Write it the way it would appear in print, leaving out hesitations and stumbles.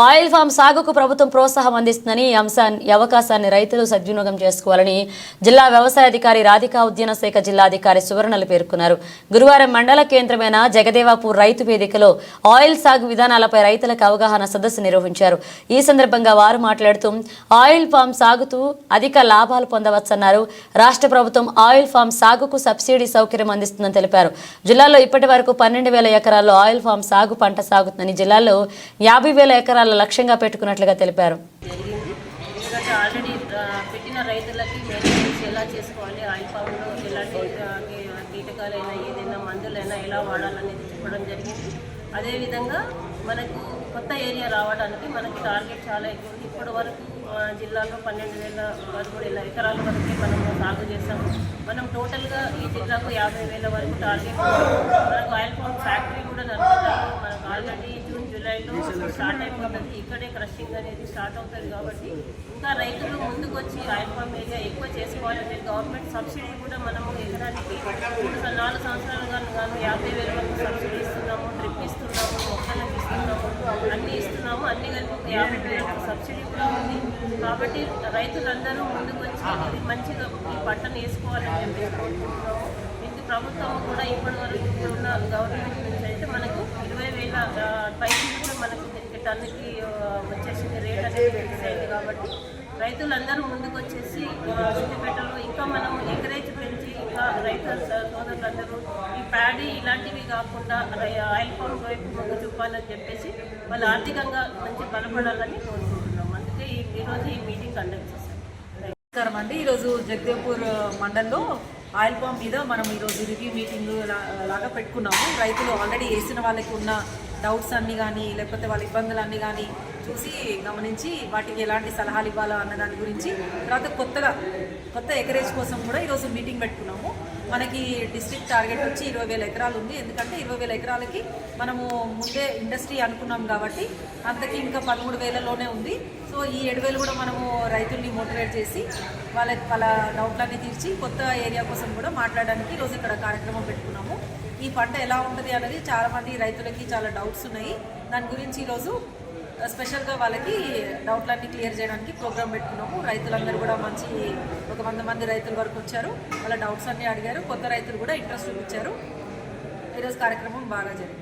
Oil form సాగుకు ప్రభుత్వం ప్రోత్సాహం అందిస్తుందని ఈ అవకాశాన్ని రైతులు సద్వినియోగం చేసుకోవాలని జిల్లా వ్యవసాయ అధికారి రాధికా ఉద్యాన శాఖ జిల్లా అధికారి సువర్ణలు పేర్కొన్నారు. గురువారం మండల కేంద్రమైన జగదేవాపూర్ రైతు వేదికలో ఆయిల్ సాగు విధానాలపై రైతులకు అవగాహన సదస్సు నిర్వహించారు. ఈ సందర్భంగా వారు మాట్లాడుతూ ఆయిల్ ఫామ్ సాగుతూ అధిక లాభాలు పొందవచ్చన్నారు. రాష్ట్ర ప్రభుత్వం ఆయిల్ ఫామ్ సాగుకు సబ్సిడీ సౌకర్యం అందిస్తుందని తెలిపారు. జిల్లాలో ఇప్పటి వరకు 12,000 ఎకరాల్లో ఆయిల్ ఫామ్ సాగు పంట సాగుతుందని, జిల్లాలో 50,000 ఎకరాల లక్ష్యంగా పెట్టుకున్నట్లుగా తెలిపారు. ఆల్రెడీ పెట్టిన రైతులకి మెయింటెనెన్స్ ఎలా చేసుకోవాలి, ఆయిల్ ఫామ్లో ఎలాంటి కీటకాలైనా ఏదైనా మందులైనా ఎలా వాడాలనేది చెప్పడం జరిగింది. అదేవిధంగా మనకు కొత్త ఏరియా రావడానికి మనకి టార్గెట్ చాలా ఎక్కువ ఉంది. ఇప్పటి వరకు జిల్లాలో 12,000 ఎకరాల వరకు మనం సాగు చేస్తాము. మనం టోటల్గా ఈ జిల్లాకు 50,000 వరకు టార్గెట్. మనకు ఆయిల్ ఫామ్ ఫ్యాక్టరీ కూడా నడుపుతాము. మనకు ఆల్రెడీ జూన్ జూలైలో స్టార్ట్ అయిపోతుంది. ఇక్కడే క్రషింగ్ అనేది స్టార్ట్ అవుతుంది. కాబట్టి ఇంకా రైతులు ముందుకు వచ్చి ఆయిల్ ఫామ్ ఏరియా ఎక్కువ చేసుకోవాలంటే గవర్నమెంట్ సబ్సిడీ కూడా మనము ఎకరానికి 4 సంవత్సరాలు గాను 50,000 వరకు సబ్సిడీ ఇస్తున్నాము. డ్రిప్ ఇస్తున్నాము, మొక్కలకు ఇస్తున్నాము, అన్నీ ఇస్తున్నాము. అన్ని కలిపి 50,000 సబ్సిడీ కూడా ఉంది. కాబట్టి రైతులందరూ ముందుకు వచ్చి ఇది మంచిగా ఈ పంటను వేసుకోవాలని చెప్పేసి కోరుకుంటున్నాము. ఇది ప్రభుత్వం కూడా ఇప్పటి వరకు ఇప్పుడున్న గవర్నమెంట్ నుంచి అయితే మనకు 20,000 పైకి కూడా మనకు టన్నుకి వచ్చేసింది రేట్ అనేది ఫిక్స్ అయింది. కాబట్టి రైతులందరూ ముందుకు వచ్చేసి సిద్దిపేటలో ఇంకా మనం ఎంకరేజ్ పెంచి ఇంకా రైతు సోదరులందరూ ఈ ప్యాడీ ఇలాంటివి కాకుండా ఆయిల్ ఫామ్ వైపు మొగ్గు చూపాలని చెప్పేసి వాళ్ళు ఆర్థికంగా మంచి బలపడాలని కోరుకుంటున్నాం. అందుకే ఈరోజు ఈ మీటింగ్ కండక్ట్ చేశాం. నమస్కారం అండి. ఈరోజు జగదేవ్పూర్ మండల్లో ఆయిల్ పామ్ మీద మనం ఈరోజు రివ్యూ మీటింగ్ లాగా పెట్టుకున్నాము. రైతులు ఆల్రెడీ వేసిన వాళ్ళకి ఉన్న డౌట్స్ అన్నీ కానీ లేకపోతే వాళ్ళ ఇబ్బందులన్నీ కానీ చూసి గమనించి వాటికి ఎలాంటి సలహాలు ఇవ్వాలా అన్న దాని గురించి, తర్వాత కొత్త ఎకరేజ్ కోసం కూడా ఈరోజు మీటింగ్ పెట్టుకున్నాము. మనకి డిస్ట్రిక్ట్ టార్గెట్ వచ్చి 20,000 ఎకరాలు ఉంది. ఎందుకంటే 20,000 ఎకరాలకి మనము ముందే ఇండస్ట్రీ అనుకున్నాం కాబట్టి అంతకి ఇంకా 13,000లోనే ఉంది. సో ఈ 7,000 కూడా మనము రైతుల్ని మోటివేట్ చేసి వాళ్ళ డౌట్లన్నీ తీర్చి కొత్త ఏరియా కోసం కూడా మాట్లాడడానికి ఈరోజు ఇక్కడ కార్యక్రమం పెట్టుకున్నాము. ఈ పంట ఎలా ఉంటుంది అనేది చాలామంది రైతులకి చాలా డౌట్స్ ఉన్నాయి. దాని గురించి ఈరోజు స్పెషల్గా వాళ్ళకి డౌట్లన్నీ క్లియర్ చేయడానికి ప్రోగ్రామ్ పెట్టుకున్నాము. రైతులందరూ కూడా ఒక 100 మంది రైతుల వరకు వచ్చారు. వాళ్ళ డౌట్స్ అన్నీ అడిగారు. కొత్త రైతులు కూడా ఇంట్రెస్ట్ చూపించారు. ఈరోజు కార్యక్రమం బాగా జరిగింది.